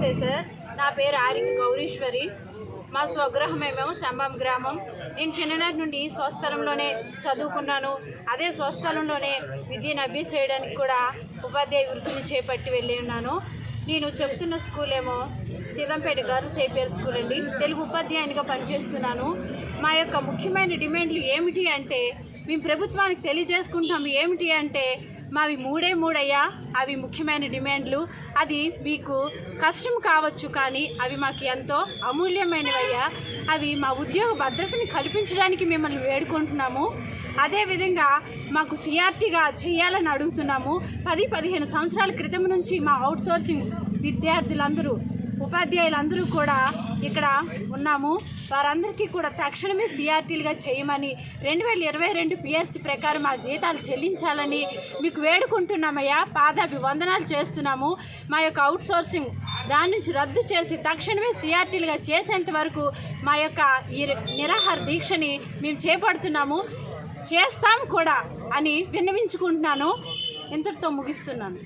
నమస్తే సార్, నా పేరు ఆరిక గౌరీశ్వరి. మా స్వగృహమేమో శంభం గ్రామం. నేను చిన్ననాటి నుండి స్వస్థలంలోనే చదువుకున్నాను. అదే స్వస్థలంలోనే విద్యను అభ్యసించడానికి కూడా ఉపాధ్యాయ వృత్తిని చేపట్టి వెళ్ళి ఉన్నాను. నేను చెబుతున్న స్కూల్ ఏమో సీతంపేట గర్ల్స్ ఏపీఆర్ స్కూల్ అండి. తెలుగు ఉపాధ్యాయునిగా పనిచేస్తున్నాను. మా యొక్క ముఖ్యమైన డిమాండ్లు ఏమిటి అంటే, మేము ప్రభుత్వానికి తెలియజేసుకుంటాము ఏమిటి అంటే, మావి మూడయ్యా. అవి ముఖ్యమైన డిమాండ్లు. అది మీకు కష్టం కావచ్చు, కానీ అవి మాకు ఎంతో అమూల్యమైనవయ్యా. అవి మా ఉద్యోగ భద్రతని కల్పించడానికి మిమ్మల్ని వేడుకుంటున్నాము. అదేవిధంగా మాకు సిఆర్టీగా చేయాలని అడుగుతున్నాము. 10-15 సంవత్సరాల క్రితం నుంచి మా అవుట్సోర్సింగ్ విద్యార్థులందరూ, ఉపాధ్యాయులందరూ కూడా ఇక్కడ ఉన్నాము. వారందరికీ కూడా తక్షణమే సిఆర్టీలుగా చేయమని, 2022 పిఆర్సీ ప్రకారం మా జీతాలు చెల్లించాలని మీకు వేడుకుంటున్నామయ్యా. పాదాభివందనాలు చేస్తున్నాము. మా యొక్క అవుట్సోర్సింగ్ దాని నుంచి రద్దు చేసి తక్షణమే సిఆర్టీలుగా చేసేంత వరకు మా యొక్క ఈ నిరాహార దీక్షని మేము చేపడుతున్నాము, చేస్తాం కూడా అని విన్నవించుకుంటున్నాను. ఇంతటితో ముగిస్తున్నాను.